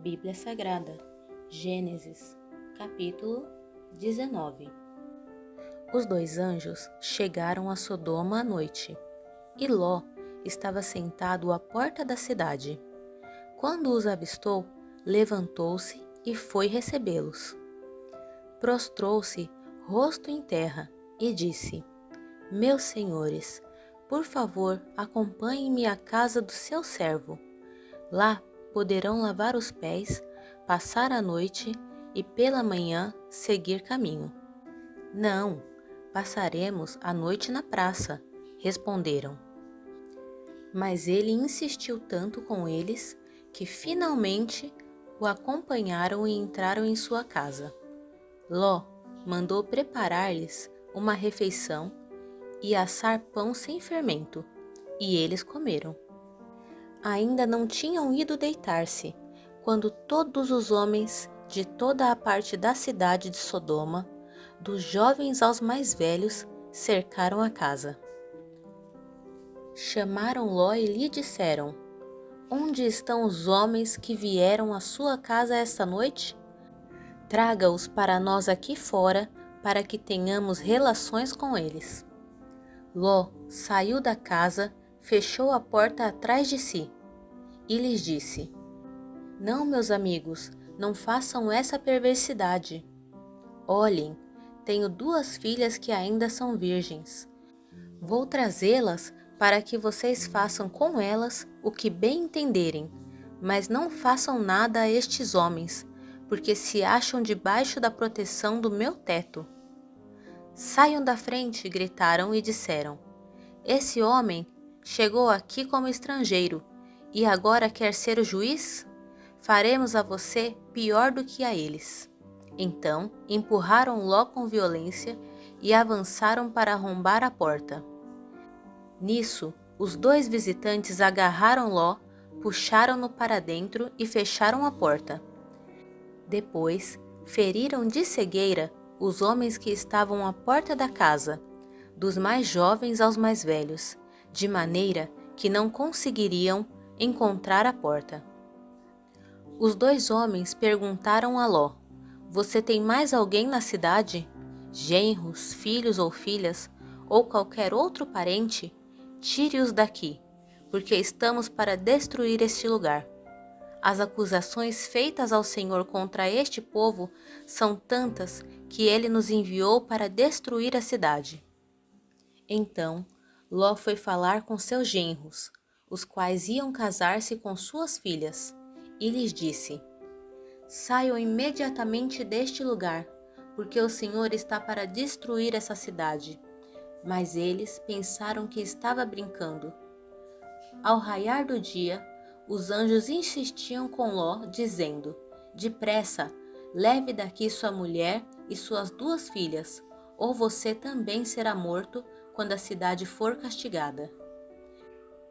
Bíblia Sagrada, Gênesis, capítulo 19. Os dois anjos chegaram a Sodoma à noite, e Ló estava sentado à porta da cidade. Quando os avistou, levantou-se e foi recebê-los. Prostrou-se, rosto em terra, e disse: Meus senhores, por favor, acompanhem-me à casa do seu servo. Lá poderão lavar os pés, passar a noite e pela manhã seguir caminho. Não, passaremos a noite na praça, responderam. Mas ele insistiu tanto com eles que finalmente o acompanharam e entraram em sua casa. Ló mandou preparar-lhes uma refeição e assar pão sem fermento, e eles comeram. Ainda não tinham ido deitar-se, quando todos os homens de toda a parte da cidade de Sodoma, dos jovens aos mais velhos, cercaram a casa. Chamaram Ló e lhe disseram: Onde estão os homens que vieram à sua casa esta noite? Traga-os para nós aqui fora, para que tenhamos relações com eles. Ló saiu da casa, fechou a porta atrás de si e lhes disse: Não, meus amigos, não façam essa perversidade. Olhem, tenho 2 filhas que ainda são virgens. Vou trazê-las para que vocês façam com elas o que bem entenderem, mas não façam nada a estes homens, porque se acham debaixo da proteção do meu teto. Saiam da frente, gritaram e disseram: Esse homem chegou aqui como estrangeiro e agora quer ser o juiz? Faremos a você pior do que a eles. Então empurraram Ló com violência e avançaram para arrombar a porta. Nisso, os 2 visitantes agarraram Ló, puxaram-no para dentro e fecharam a porta. Depois, feriram de cegueira os homens que estavam à porta da casa, dos mais jovens aos mais velhos, de maneira que não conseguiriam encontrar a porta. Os 2 homens perguntaram a Ló: Você tem mais alguém na cidade? Genros, filhos ou filhas, ou qualquer outro parente? Tire-os daqui, porque estamos para destruir este lugar. As acusações feitas ao Senhor contra este povo são tantas que ele nos enviou para destruir a cidade. Então, Ló foi falar com seus genros, os quais iam casar-se com suas filhas, e lhes disse: Saiam imediatamente deste lugar, porque o Senhor está para destruir essa cidade. Mas eles pensaram que estava brincando. Ao raiar do dia, os anjos insistiam com Ló, dizendo: Depressa, leve daqui sua mulher e suas 2 filhas, ou você também será morto quando a cidade for castigada.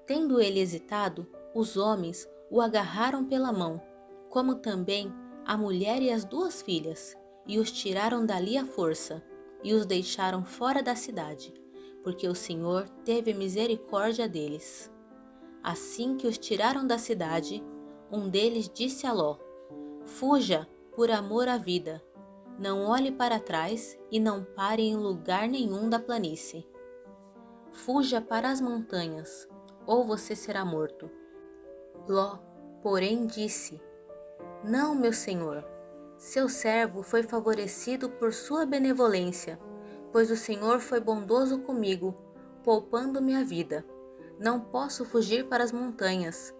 Tendo ele hesitado, os homens o agarraram pela mão, como também a mulher e as 2 filhas, e os tiraram dali à força, e os deixaram fora da cidade, porque o Senhor teve misericórdia deles. Assim que os tiraram da cidade, um deles disse a Ló: Fuja, por amor à vida. Não olhe para trás e não pare em lugar nenhum da planície. Fuja para as montanhas, ou você será morto. Ló, porém, disse: Não, meu senhor. Seu servo foi favorecido por sua benevolência, pois o Senhor foi bondoso comigo, poupando-me a vida. Não posso fugir para as montanhas,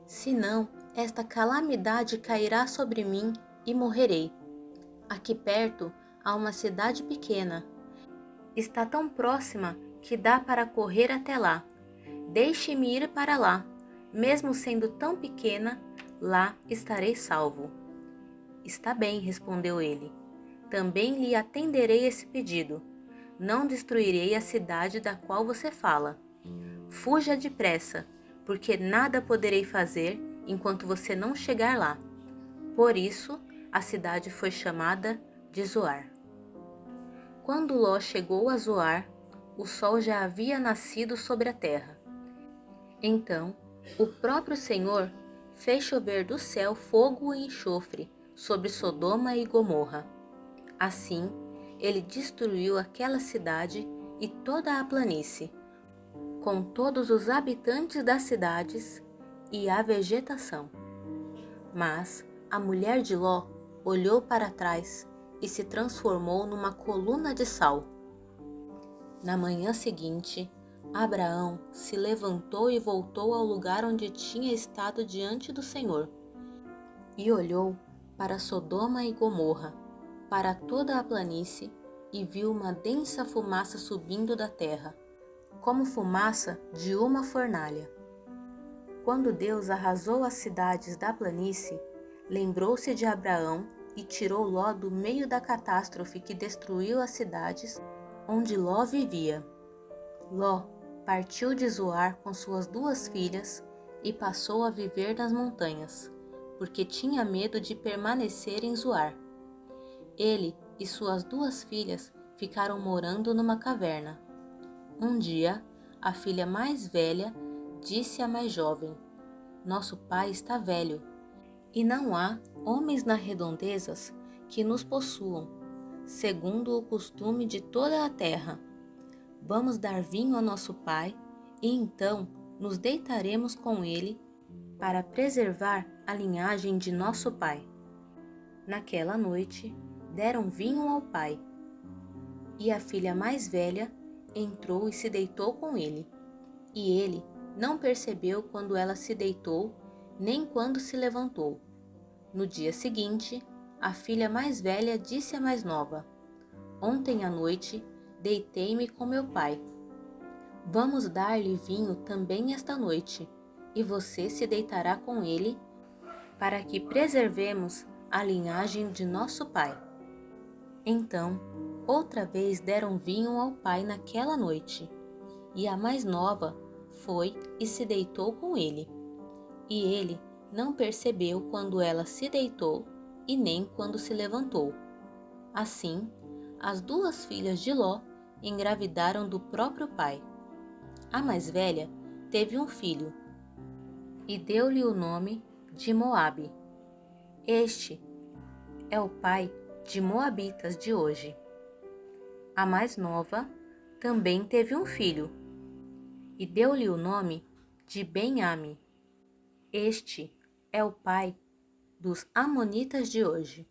senão esta calamidade cairá sobre mim e morrerei. Aqui perto há uma cidade pequena. Está tão próxima que dá para correr até lá. Deixe-me ir para lá. Mesmo sendo tão pequena, lá estarei salvo. Está bem, respondeu ele. Também lhe atenderei esse pedido. Não destruirei a cidade da qual você fala. Fuja depressa, porque nada poderei fazer enquanto você não chegar lá. Por isso, a cidade foi chamada de Zoar. Quando Ló chegou a Zoar, o sol já havia nascido sobre a terra. Então, o próprio Senhor fez chover do céu fogo e enxofre sobre Sodoma e Gomorra. Assim, ele destruiu aquela cidade e toda a planície, com todos os habitantes das cidades e a vegetação. Mas a mulher de Ló olhou para trás e se transformou numa coluna de sal. Na manhã seguinte, Abraão se levantou e voltou ao lugar onde tinha estado diante do Senhor, e olhou para Sodoma e Gomorra, para toda a planície, e viu uma densa fumaça subindo da terra, como fumaça de uma fornalha. Quando Deus arrasou as cidades da planície, lembrou-se de Abraão e tirou Ló do meio da catástrofe que destruiu as cidades onde Ló vivia. Ló partiu de Zoar com suas 2 filhas e passou a viver nas montanhas, porque tinha medo de permanecer em Zoar. Ele e suas 2 filhas ficaram morando numa caverna. Um dia, a filha mais velha disse à mais jovem: "Nosso pai está velho, e não há homens nas redondezas que nos possuam, segundo o costume de toda a terra. Vamos dar vinho a nosso pai, e então nos deitaremos com ele para preservar a linhagem de nosso pai." Naquela noite, deram vinho ao pai, e a filha mais velha entrou e se deitou com ele. E ele não percebeu quando ela se deitou, nem quando se levantou. No dia seguinte, a filha mais velha disse à mais nova: "Ontem à noite deitei-me com meu pai. Vamos dar-lhe vinho também esta noite, e você se deitará com ele, para que preservemos a linhagem de nosso pai." Então, outra vez deram vinho ao pai naquela noite, e a mais nova foi e se deitou com ele. E ele não percebeu quando ela se deitou e nem quando se levantou. Assim, as 2 filhas de Ló engravidaram do próprio pai. A mais velha teve um filho e deu-lhe o nome de Moabe. Este é o pai de Moabitas de hoje. A mais nova também teve um filho e deu-lhe o nome de Ben-Ami. Este é o pai dos Amonitas de hoje.